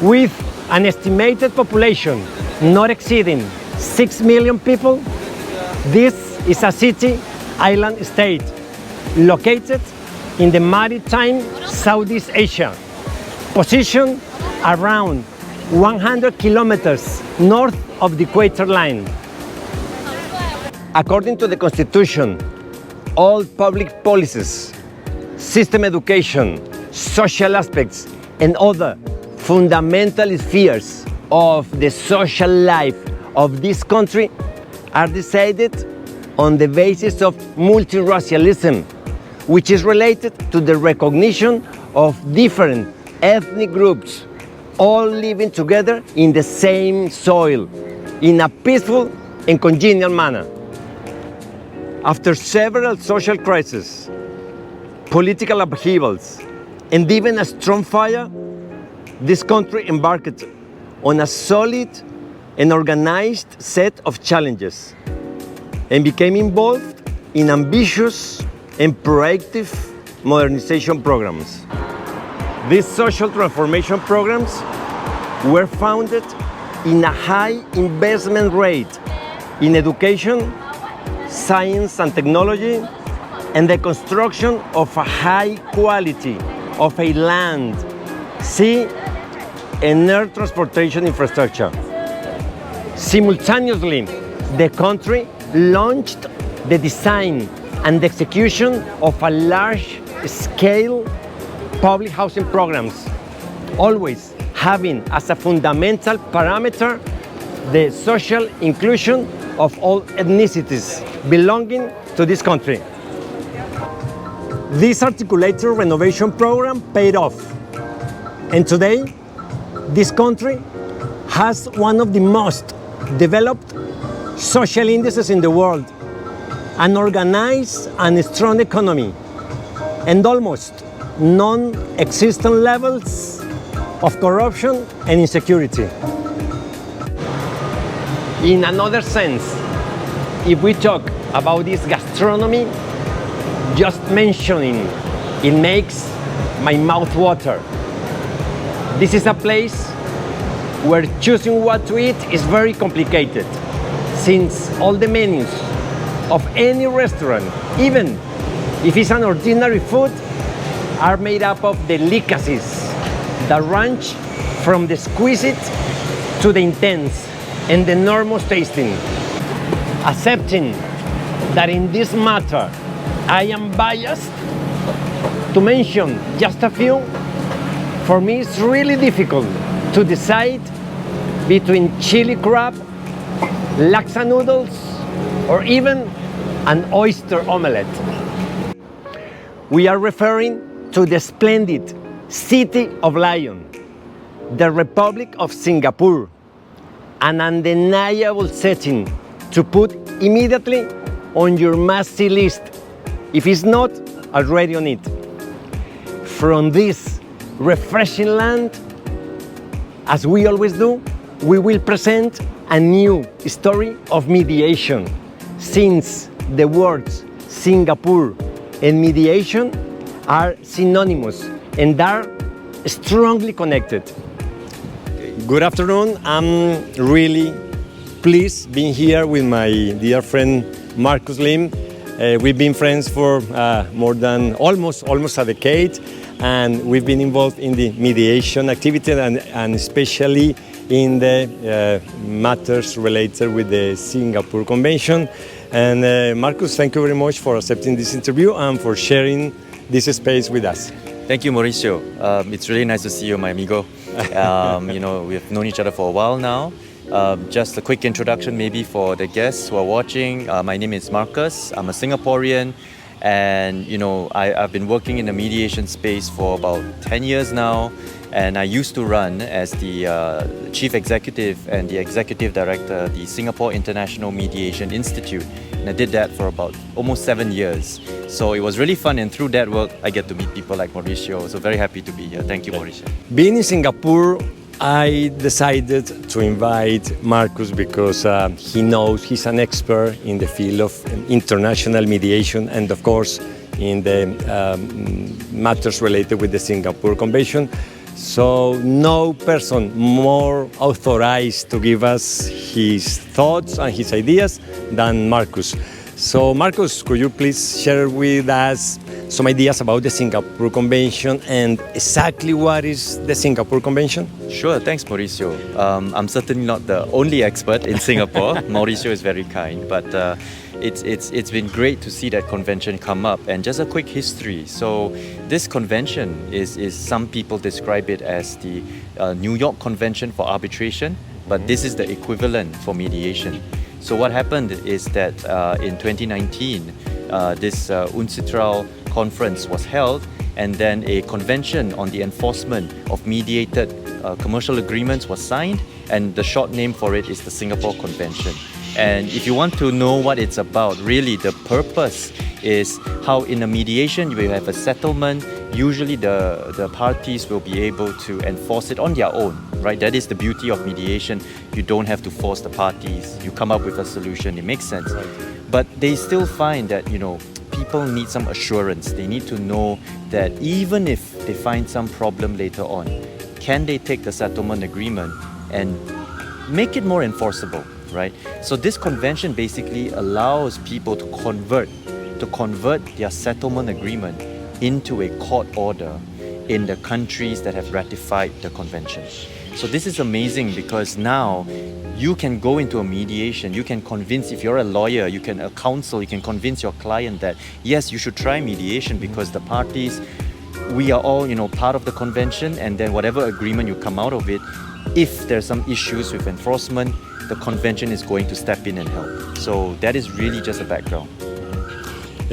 With an estimated population not exceeding 6 million people, this is a city-island state located in the maritime Southeast Asia, positioned around 100 kilometers north of the equator line. According to the Constitution, all public policies, system education, social aspects, and other fundamental spheres of the social life of this country are decided on the basis of multiracialism, which is related to the recognition of different ethnic groups, all living together in the same soil, in a peaceful and congenial manner. After several social crises, political upheavals, and even a strong fire, this country embarked on a solid and organized set of challenges and became involved in ambitious and proactive modernization programs. These social transformation programs were founded in a high investment rate in education, science and technology, and the construction of a high quality of a land, sea, and air transportation infrastructure. Simultaneously, the country launched the design and the execution of a large-scale public housing programs, always having as a fundamental parameter the social inclusion of all ethnicities belonging to this country. This articulated renovation program paid off, and today this country has one of the most developed social indices in the world, an organized and strong economy, and almost non-existent levels of corruption and insecurity. In another sense, if we talk about this gastronomy, just mentioning it makes my mouth water. This is a place where choosing what to eat is very complicated, since all the menus of any restaurant, even if it's an ordinary food, are made up of delicacies that range from the exquisite to the intense and the enormous tasting. Accepting that in this matter I am biased to mention just a few, for me it's really difficult to decide between chili crab, laksa noodles, or even an oyster omelette. We are referring to the splendid City of Lion, the Republic of Singapore, an undeniable setting to put immediately on your must-see list, if it's not already on it. From this refreshing land, as we always do, we will present a new story of mediation, since the words Singapore and mediation are synonymous and are strongly connected. Good afternoon. I'm really pleased being here with my dear friend Marcus Lim. We've been friends for more than almost a decade, and we've been involved in the mediation activity and especially in the matters related with the Singapore Convention. And Marcus, thank you very much for accepting this interview and for sharing this space with us. Thank you, Mauricio. It's really nice to see you, my amigo. You know, we've known each other for a while now. Just a quick introduction maybe for the guests who are watching. My name is Marcus. I'm a Singaporean, and you know, I've been working in the mediation space for about 10 years now. And I used to run as the Chief Executive and the Executive Director, the Singapore International Mediation Institute. And I did that for about almost 7 years. So it was really fun, and through that work, I get to meet people like Mauricio. So very happy to be here. Thank you, Mauricio. Being in Singapore, I decided to invite Marcus because he's an expert in the field of international mediation and of course in the matters related with the Singapore Convention. So no person more authorized to give us his thoughts and his ideas than Marcus. So Marcus, could you please share with us some ideas about the Singapore Convention and exactly what is the Singapore Convention? Sure, thanks, Mauricio. I'm certainly not the only expert in Singapore. Mauricio is very kind, but it's been great to see that convention come up. And just a quick history. So this convention is some people describe it as the New York Convention for Arbitration, but this is the equivalent for mediation. So what happened is that in 2019, this UNCITRAL conference was held, and then a convention on the enforcement of mediated commercial agreements was signed, and the short name for it is the Singapore Convention. And if you want to know what it's about, really the purpose is how in a mediation you will have a settlement. Usually the parties will be able to enforce it on their own, right? That is the beauty of mediation. You don't have to force the parties. You come up with a solution. It makes sense. Right. But they still find that, people need some assurance. They need to know that even if they find some problem later on, can they take the settlement agreement and make it more enforceable, right? So this convention basically allows people to convert their settlement agreement into a court order in the countries that have ratified the convention. So this is amazing because now you can go into a mediation, you can convince, if you're a lawyer, you can counsel, you can convince your client that yes, you should try mediation because the parties, we are all part of the convention, and then whatever agreement you come out of it, if there's some issues with enforcement, the convention is going to step in and help. So that is really just a background.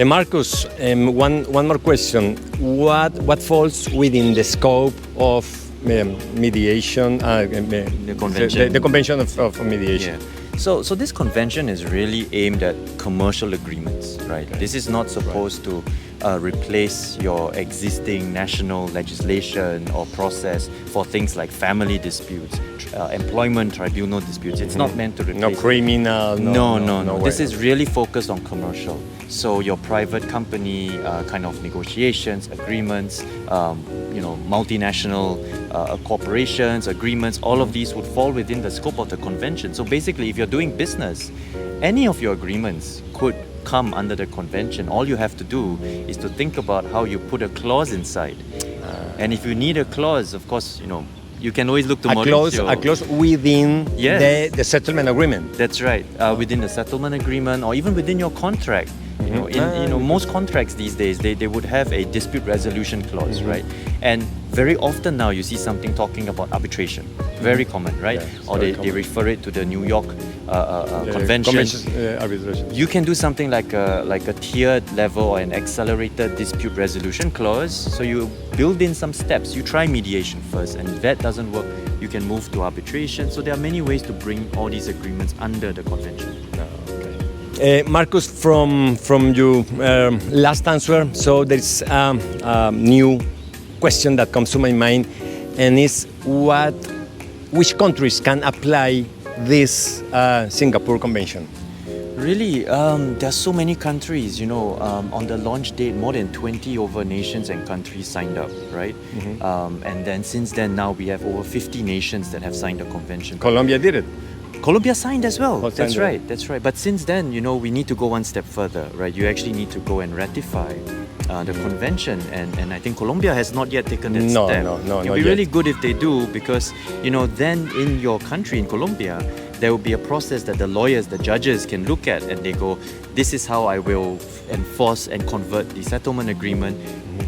Marcus, one more question. What falls within the scope of mediation? The convention. The convention of mediation. Yeah. So this convention is really aimed at commercial agreements, right? Okay. This is not supposed to replace your existing national legislation or process for things like family disputes, employment tribunal disputes. It's not meant to replace. No criminal. No. way. This is really focused on commercial. So your private company kind of negotiations, agreements, multinational corporations, agreements, all of these would fall within the scope of the convention. So basically, if you're doing business, any of your agreements could come under the convention. All you have to do is to think about how you put a clause inside. And if you need a clause, of course, you can always look to Mauricio. A clause within Yes. the settlement agreement. That's right. Within the settlement agreement or even within your contract. Most contracts these days, they would have a dispute resolution clause, right? And very often now you see something talking about arbitration. Very common, right? Yeah, or they refer it to the New York Convention. Arbitration. You can do something like a tiered level or an accelerated dispute resolution clause. So you build in some steps. You try mediation first, and if that doesn't work, you can move to arbitration. So there are many ways to bring all these agreements under the convention. Marcus, from your last answer, so there is a new question that comes to my mind, and is which countries can apply this Singapore Convention? Really, there are so many countries, on the launch date, more than 20 over nations and countries signed up, right? And then since then, now we have over 50 nations that have signed the convention. Colombia did it. Colombia signed as well. Signed it. That's right. But since then, we need to go one step further, right? You actually need to go and ratify the convention, and I think Colombia has not yet taken that step. No, It'd not be yet. really good if they do, because then in your country, in Colombia, there will be a process that the lawyers, the judges can look at, and they go, this is how I will enforce and convert the settlement agreement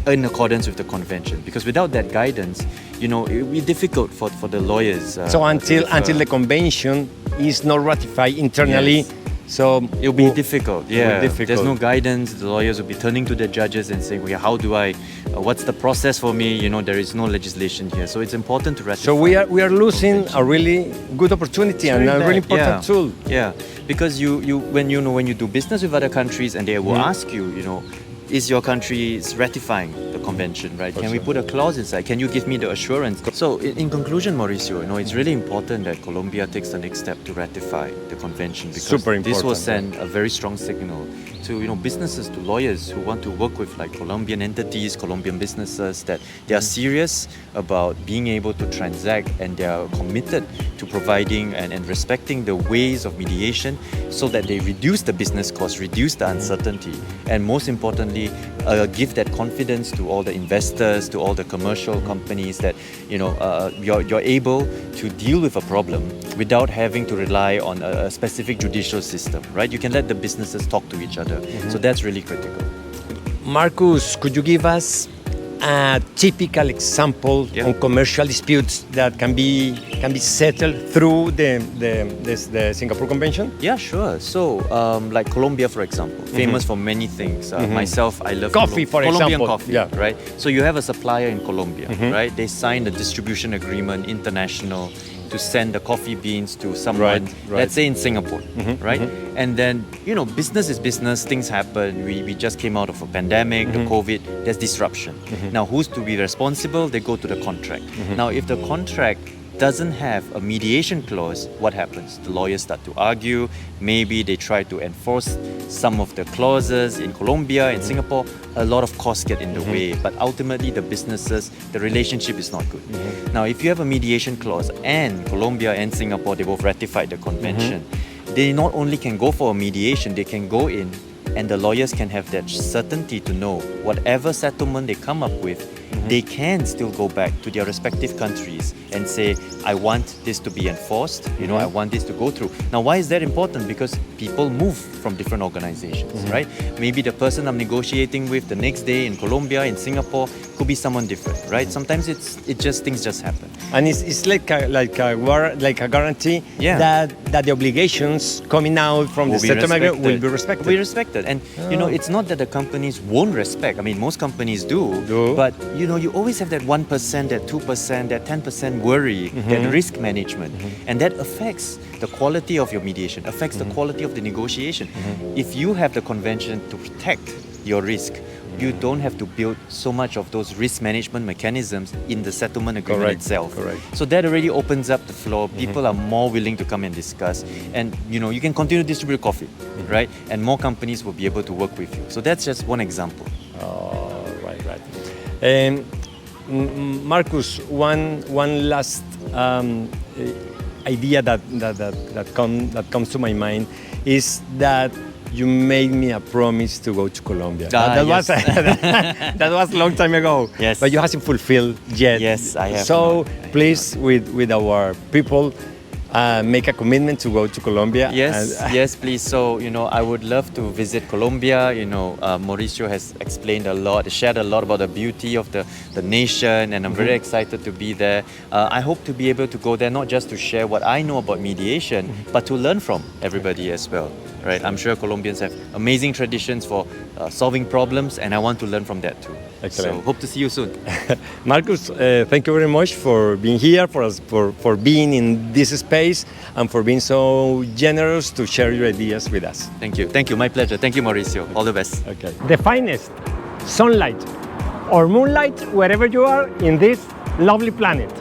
in accordance with the convention. Because without that guidance, it will be difficult for the lawyers. So until the convention is not ratified internally, Yes. so It'll be difficult. Yeah, difficult. There's no guidance. The lawyers will be turning to the judges and saying, well, how do I? What's the process for me? There is no legislation here, so it's important to ratify. So we are losing a really good opportunity and a really important tool. Yeah, because when you do business with other countries, and they will ask you, is your country ratifying the convention, right? Can we put a clause inside? Can you give me the assurance? So in conclusion, Mauricio, it's really important that Colombia takes the next step to ratify the convention, because Super this will important, send a very strong signal to businesses, to lawyers who want to work with like Colombian entities, Colombian businesses, that they are serious about being able to transact, and they are committed to providing and respecting the ways of mediation so that they reduce the business costs, reduce the uncertainty, and most importantly, give that confidence to all the investors, to all the commercial companies that you're able to deal with a problem without having to rely on a specific judicial system, right? You can let the businesses talk to each other. So that's really critical. Marcus, could you give us a typical example Yeah. on commercial disputes that can be settled through the Singapore Convention? Yeah, sure. So, like Colombia, for example, famous for many things. Myself, I love Coffee, for Colombian example. coffee, Yeah. right? So you have a supplier in Colombia, right? They signed a distribution agreement, international, to send the coffee beans to someone, Right. let's say in Singapore, right? And then, business is business, things happen. We just came out of a pandemic, the COVID, there's disruption. Now, who's to be responsible? They go to the contract. Now, if the contract doesn't have a mediation clause, what happens? The lawyers start to argue. Maybe they try to enforce some of the clauses in Colombia, in Singapore. A lot of costs get in the way, but ultimately the businesses, the relationship is not good. Now, if you have a mediation clause, and Colombia and Singapore, they both ratified the convention, they not only can go for a mediation, they can go in, and the lawyers can have that certainty to know whatever settlement they come up with, they can still go back to their respective countries and say, I want this to be enforced, I want this to go through. Now, why is that important? Because people move from different organizations, right? Maybe the person I'm negotiating with the next day in Colombia, in Singapore, could be someone different, right? Sometimes things just happen. And it's like a guarantee Yeah. that the obligations coming out from the settlement agreement will be respected. Will be respected. And it's not that the companies won't respect. I mean, most companies do. But you always have that 1%, that 2%, that 10% worry, that risk management. And that affects the quality of your mediation, affects the quality of the negotiation. If you have the convention to protect your risk, you don't have to build so much of those risk management mechanisms in the settlement agreement itself. Correct. So that already opens up the floor. People are more willing to come and discuss. And you can continue to distribute coffee, right? And more companies will be able to work with you. So that's just one example. Oh, right. Marcus, one last idea that comes to my mind is that you made me a promise to go to Colombia. That was a long time ago. Yes. But you hasn't fulfilled yet. Yes, I have So not. please, with our people, make a commitment to go to Colombia. Yes, please. So, I would love to visit Colombia. Mauricio has explained a lot, shared a lot about the beauty of the nation, and I'm very excited to be there. I hope to be able to go there, not just to share what I know about mediation, but to learn from everybody as well. Right? I'm sure Colombians have amazing traditions for solving problems, and I want to learn from that too. Excellent. So, hope to see you soon. Marcus, thank you very much for being here, for being in this space, and for being so generous to share your ideas with us. Thank you. My pleasure. Thank you, Mauricio. All the best. Okay. The finest sunlight or moonlight, wherever you are in this lovely planet.